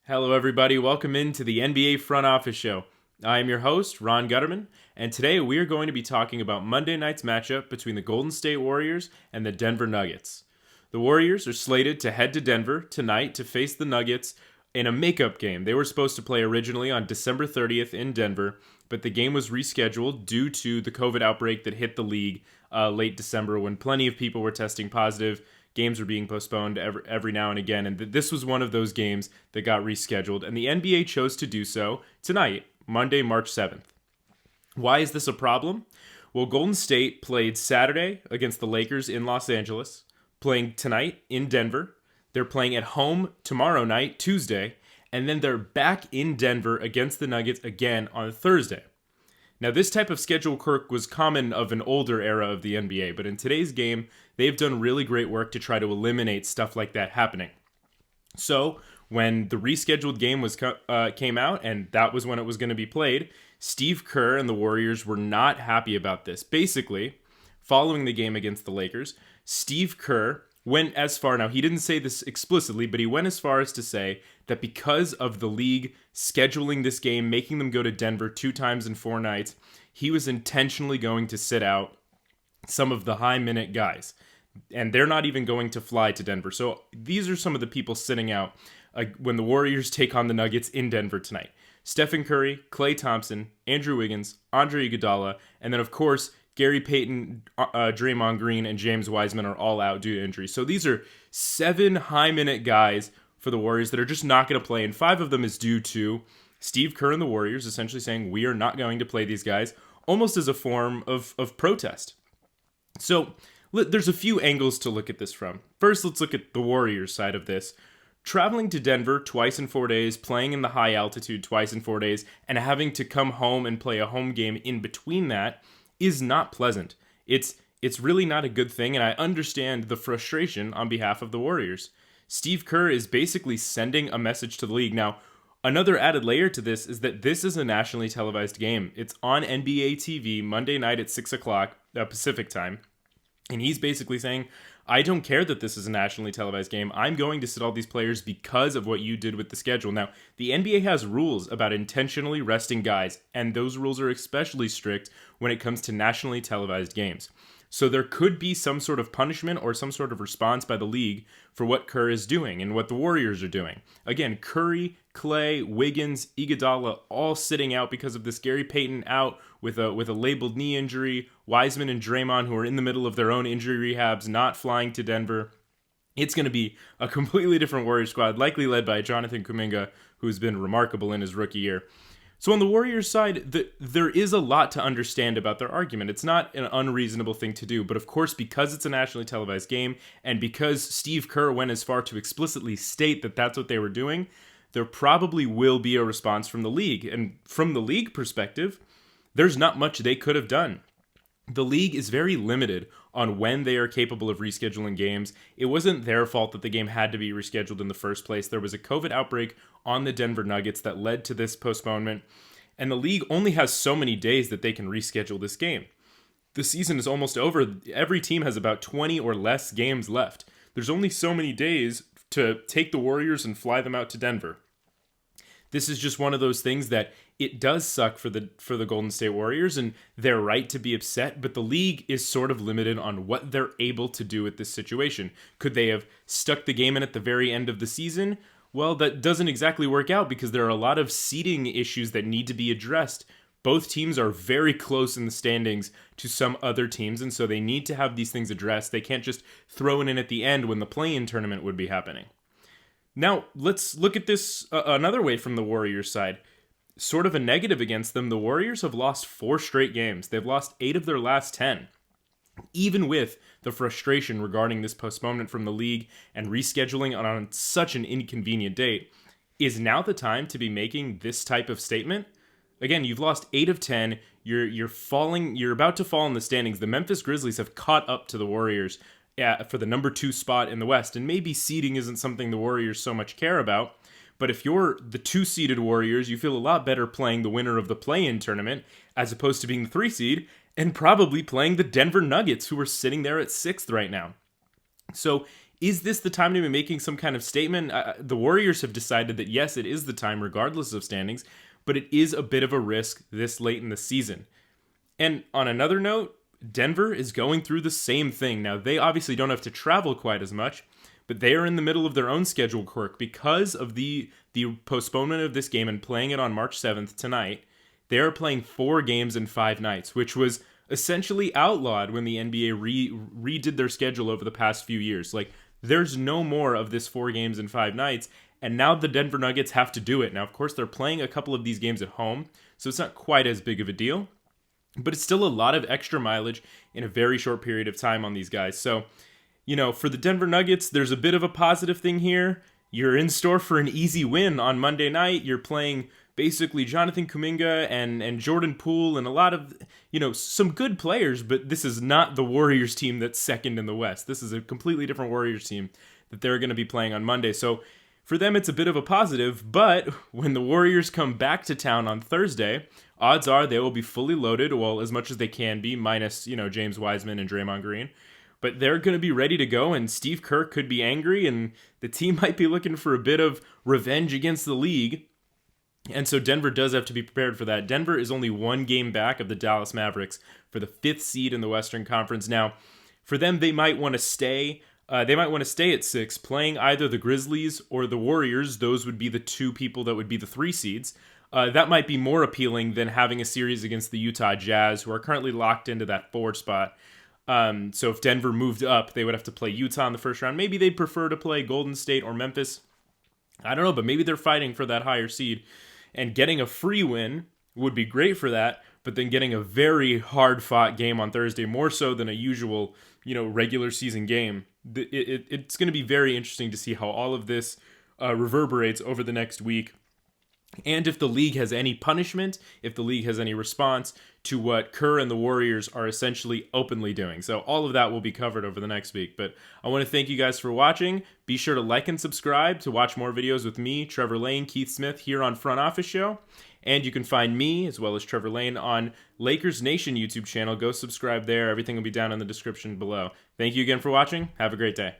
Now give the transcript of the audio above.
Hello, everybody. Welcome into the NBA Front Office Show. I am your host, Ron Gutterman, and today we are going to be talking about Monday night's matchup between the Golden State Warriors and the Denver Nuggets. The Warriors are slated to head to Denver tonight to face the Nuggets in a makeup game. They were supposed to play originally on December 30th in Denver, but the game was rescheduled due to the COVID outbreak that hit the league late December when plenty of people were testing positive. Games were being postponed every now and again, and this was one of those games that got rescheduled, and the NBA chose to do so tonight, Monday, March 7th. Why is this a problem? Well, Golden State played Saturday against the Lakers in Los Angeles, playing tonight in Denver. They're playing at home tomorrow night, Tuesday, and then they're back in Denver against the Nuggets again on Thursday. Now, this type of schedule quirk was common of an older era of the NBA, but in today's game, they've done really great work to try to eliminate stuff like that happening. So, when the rescheduled game came out, and that was when it was going to be played, Steve Kerr and the Warriors were not happy about this. Basically, following the game against the Lakers, Steve Kerr went as far, now he didn't say this explicitly, but he went as far as to say that because of the league scheduling this game, making them go to Denver 2 times in 4 nights, he was intentionally going to sit out some of the high-minute guys. And they're not even going to fly to Denver. So these are some of the people sitting out when the Warriors take on the Nuggets in Denver tonight. Stephen Curry, Klay Thompson, Andrew Wiggins, Andre Iguodala, and then, of course, Gary Payton, Draymond Green, and James Wiseman are all out due to injury. So these are 7 high-minute guys for the Warriors that are just not going to play, and 5 of them is due to Steve Kerr and the Warriors essentially saying, we are not going to play these guys, almost as a form of protest. So there's a few angles to look at this from. First, let's look at the Warriors side of this. Traveling to Denver twice in 4 days, playing in the high altitude twice in 4 days, and having to come home and play a home game in between that is not pleasant. It's really not a good thing, and I understand the frustration on behalf of the Warriors. Steve Kerr is basically sending a message to the league. Now, another added layer to this is that this is a nationally televised game. It's on NBA TV Monday night at 6 o'clock Pacific time, and he's basically saying, I don't care that this is a nationally televised game. I'm going to sit all these players because of what you did with the schedule. Now, the NBA has rules about intentionally resting guys, and those rules are especially strict when it comes to nationally televised games. So there could be some sort of punishment or some sort of response by the league for what Kerr is doing and what the Warriors are doing. Again, Curry, Klay, Wiggins, Iguodala all sitting out because of this. Gary Payton out with a labeled knee injury. Wiseman and Draymond, who are in the middle of their own injury rehabs, not flying to Denver. It's going to be a completely different Warriors squad, likely led by Jonathan Kuminga, who's been remarkable in his rookie year. So on the Warriors side, there is a lot to understand about their argument. It's not an unreasonable thing to do, but of course, because it's a nationally televised game, and because Steve Kerr went as far to explicitly state that that's what they were doing, there probably will be a response from the league. And from the league perspective, there's not much they could have done. The league is very limited on when they are capable of rescheduling games. It wasn't their fault that the game had to be rescheduled in the first place. There was a COVID outbreak on the Denver Nuggets that led to this postponement, and the league only has so many days that they can reschedule this game. The season is almost over. Every team has about 20 or less games left. There's only so many days to take the Warriors and fly them out to Denver. This is just one of those things that it does suck for the Golden State Warriors, and they're right to be upset, but the league is sort of limited on what they're able to do with this situation. Could they have stuck the game in at the very end of the season? Well, that doesn't exactly work out because there are a lot of seeding issues that need to be addressed. Both teams are very close in the standings to some other teams, and so they need to have these things addressed. They can't just throw it in at the end when the play-in tournament would be happening. Now, let's look at this another way from the Warriors side. Sort of a negative against them, the Warriors have lost 4 straight games. They've lost 8 of their last 10. Even with the frustration regarding this postponement from the league and rescheduling on such an inconvenient date, is now the time to be making this type of statement? Again, you've lost 8 of 10. You're about to fall in the standings. The Memphis Grizzlies have caught up to the Warriors for the number 2 spot in the West, and maybe seeding isn't something the Warriors so much care about, but if you're the 2-seeded Warriors, you feel a lot better playing the winner of the play-in tournament as opposed to being the 3 seed and probably playing the Denver Nuggets, who are sitting there at 6th right now. So Is this the time to be making some kind of statement? The Warriors have decided that yes, it is the time regardless of standings, but it is a bit of a risk this late in the season. And on another note, Denver is going through the same thing. Now, they obviously don't have to travel quite as much, but they are in the middle of their own schedule quirk because of the postponement of this game and playing it on March 7th tonight. They are playing 4 games in 5 nights, which was essentially outlawed when the NBA redid their schedule over the past few years. Like, there's no more of this 4 games in 5 nights, and now the Denver Nuggets have to do it. Now, of course, they're playing a couple of these games at home, so it's not quite as big of a deal, but it's still a lot of extra mileage in a very short period of time on these guys. So, for the Denver Nuggets, there's a bit of a positive thing here. You're in store for an easy win on Monday night. You're playing basically Jonathan Kuminga and Jordan Poole and a lot of, some good players, but this is not the Warriors team that's second in the West. This is a completely different Warriors team that they're going to be playing on Monday. So for them, it's a bit of a positive, but when the Warriors come back to town on Thursday, odds are they will be fully loaded, well, as much as they can be, minus, James Wiseman and Draymond Green. But they're going to be ready to go, and Steve Kerr could be angry, and the team might be looking for a bit of revenge against the league. And so Denver does have to be prepared for that. Denver is only 1 game back of the Dallas Mavericks for the 5th seed in the Western Conference. Now, for them, they might want to stay. They might want to stay at 6, playing either the Grizzlies or the Warriors. Those would be the 2 people that would be the 3 seeds. That might be more appealing than having a series against the Utah Jazz, who are currently locked into that 4 spot. So if Denver moved up, they would have to play Utah in the first round. Maybe they'd prefer to play Golden State or Memphis. I don't know, but maybe they're fighting for that higher seed. And getting a free win would be great for that, but then getting a very hard-fought game on Thursday, more so than a usual, regular season game. It's going to be very interesting to see how all of this reverberates over the next week. And if the league has any punishment, if the league has any response to what Kerr and the Warriors are essentially openly doing. So all of that will be covered over the next week. But I want to thank you guys for watching. Be sure to like and subscribe to watch more videos with me, Trevor Lane, Keith Smith here on Front Office Show. And you can find me, as well as Trevor Lane, on Lakers Nation YouTube channel. Go subscribe there. Everything will be down in the description below. Thank you again for watching. Have a great day.